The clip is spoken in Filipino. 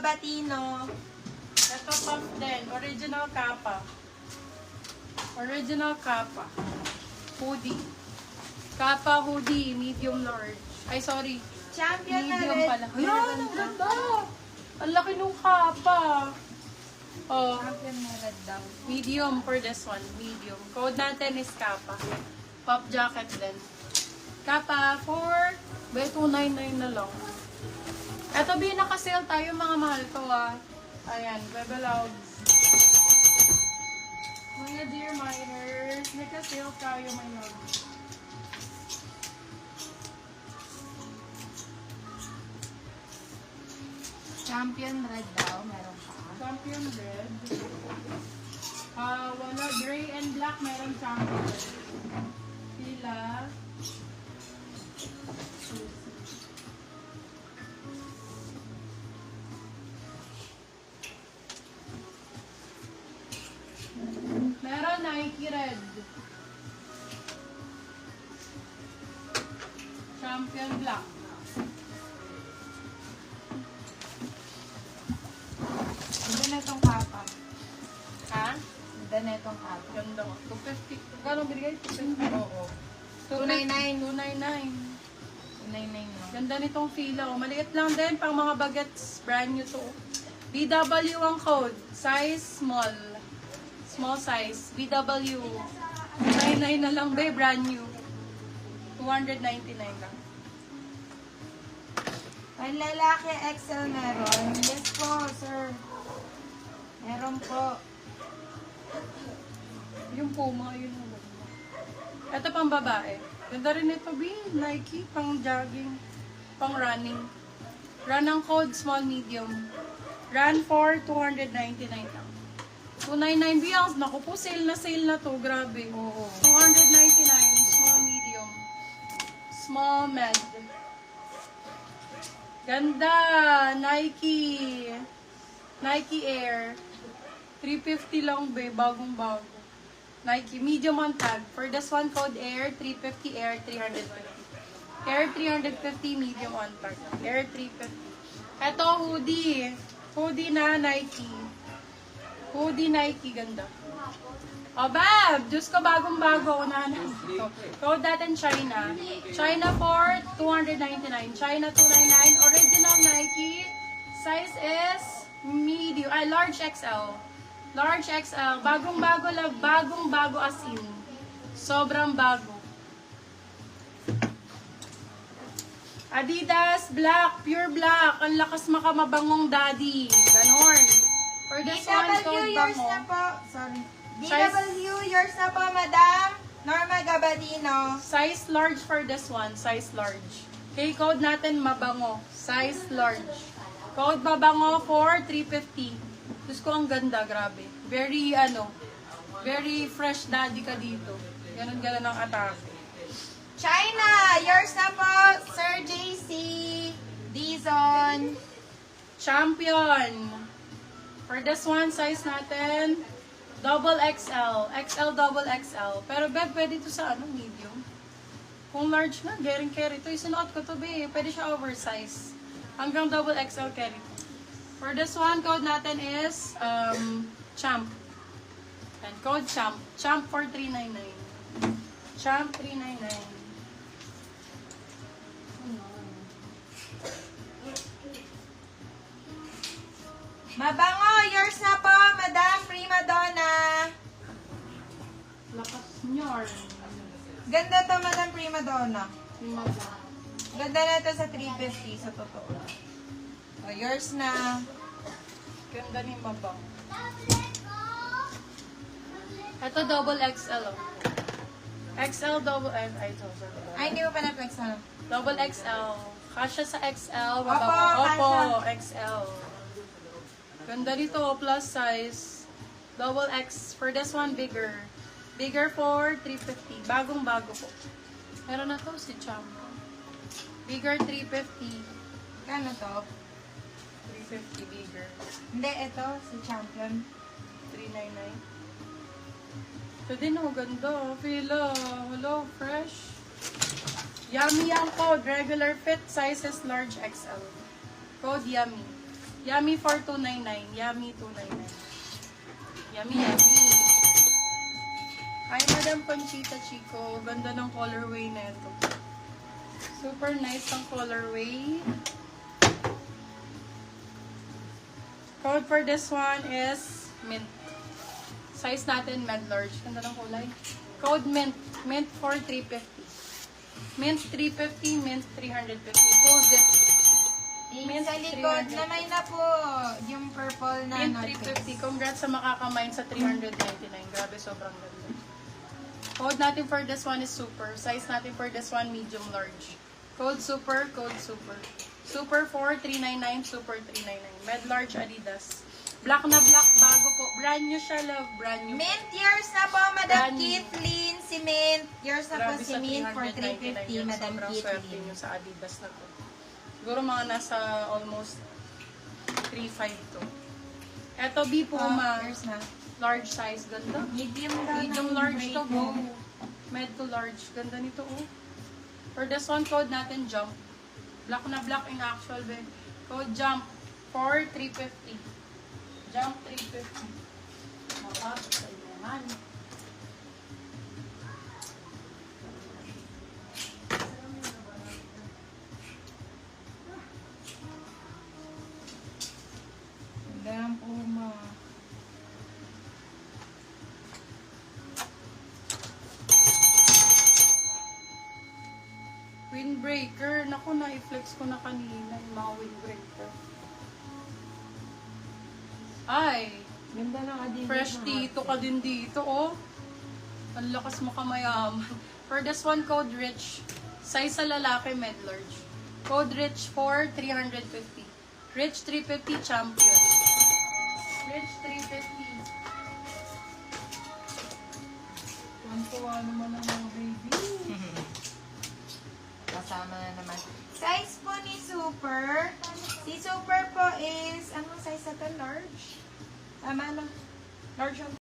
Gabatino. Ito puff din. Original Kappa. Original Kappa. Hoodie. Kappa hoodie. Medium large. Ay, sorry. Champion na Medium red. pala. Ayan, ang ganda. Ang laki nung Kappa. Oh, Champion na red daw. medium for this one. Medium. Code natin is Kappa. Pop jacket din. Kappa for 299 na lang. Eto, naka-sale tayo mga mahal to ah. Ayan, Bebe Loves. Mga dear miners, naka-sale tayo my loves. Champion red daw. Meron pa. Champion red. Wala, gray and black, meron champion red. Pila. Meron Nike red. Champion black. Ganda na itong kapa. Ha? Ganda na itong kapa. Ganda ko. 250. Kano binigay? 250. Oo. 299. 299. 299 no? Ganda nitong fila. Oh. Maliit lang din. Pang mga bagets. Brand new to. BW ang code. Size small. Small size. BW. 99 na lang be. Brand new. 299 lang. May lalaki XL meron. Yes po, sir. Meron po. Yung Puma, yun ang ganda. Ito pang babae. Ganda rin ito, B. Nike, pang jogging, pang running. Run ang code, small, medium. Run for 299 lang. 299 B. Naku po, sale na to. Grabe. Oo. 299, small, medium. Small, med. Ganda! Nike. Nike Air. 350 lang, be. Bagong-bago. Nike. Medium on tag. For this one, code Air 350, Air 350. Air 350, medium on tag. Air 350. Ito, hoodie. Hoodie na Nike. Hoodie Nike. Ganda. O, Bab! Diyos ko, bagong-bago. Unahan na ito. Code natin China. China for 299. China 299. Original Nike. Size is medium. Large XL. Large XL. Bagong-bago lang. Bagong-bago as in. Sobrang bago. Adidas Black. Pure Black. Ang lakas makamabangong daddy. Ganon. For this one, DW code yours bango. na po. Sorry. Size- DW yours na po, madam. Norma Gabatino. Size large for this one. Size large. Okay, code natin mabango. Size large. Code mabango for 350. Diyos ko, ang ganda. Grabe. Very, very fresh daddy ka dito. Ganon-ganon ang atake. China, yours na po. Sir JC. Dizon. Champion. For this one, size natin, double XL. XL, double XL. Pero, Beb, pwede to sa medium. Kung large na, getting carry to. Isinuot ko to, be. Pwede siya oversize. Hanggang double XL carry to. For this one, code natin is Champ. And code Champ. Champ for 399. Champ 399. Mabango, yours na po, madam. Prima Donna. Lakas nyor. Ganda to, madam Prima Donna. Prima Donna. Ganda na to sa 350, sa totoo. O, yours na. Ganda ni Mabang. Ito double XL. Oh. XL double Ay, ito. Ay, hindi mo pa na-flex na. Double XL. Kasha sa XL. Opo, Opo, kasha. XL. Ganda dito, plus size. Double X. For this one, bigger. Bigger for 350. Bagong-bago po. Meron na to si Champ. Bigger 350. Kano to? 350 bigger. Hindi, ito, si Champion. 399. Ito din, oh, ganda. Fila. Hello, fresh. Yummy ang code. Regular fit. Sizes large XL. Code yummy. Yummy for 299. Yummy 299. Yummy, yummy. Ay, Madam Conchita Chico. Ganda ng colorway na ito. Super nice ang colorway. Code for this one is mint. Size natin, med large. Ganda ng kulay. Code mint. Mint for 350. Mint 350, mint 350. Full zip. Mint sa likod, 300. namay na po yung purple na Mint North 350. Congrats sa makakamine sa 399. Grabe, sobrang ganda. Code natin for this one is super. Size natin for this one, medium large. Code super, code super. Super 4, 399, super 399. Med large Adidas. Black na black, bago po. Brand new siya, love. Brand new. Mint years na po, Madam Brand new. Kathleen. Si Mint. Years na po Grabe si sa Mint for 399 350, yun. Madam Sobrang swerte Kathleen. nyo sa Adidas na to. Siguro mga nasa almost 3.5 to. Eto, B Puma. Years na. Large size. Ganda. Medium daw. Medium na large gray to, po. go. Med to large. Ganda nito, oh. For this one, code natin, jump. Black na black in actual, be. Code jump for 350. Jump 350. Makapit sa naman. Madam Puma. Windbreaker. Naku, na-flex ko na kanina yung mga windbreaker. Ay, Ganda ng Adidas. fresh na dito outfit. ka din dito, oh. Ang lakas mo kamayaman. For this one, code rich. Size sa lalaki, med large. Code rich for 350. Rich 350 champion. Rich 350. Tuwan-tuwa naman ang mga baby. Kasama na naman. Size po ni Super. Si Super po is, anong size na to? Large? Tama na. Large ang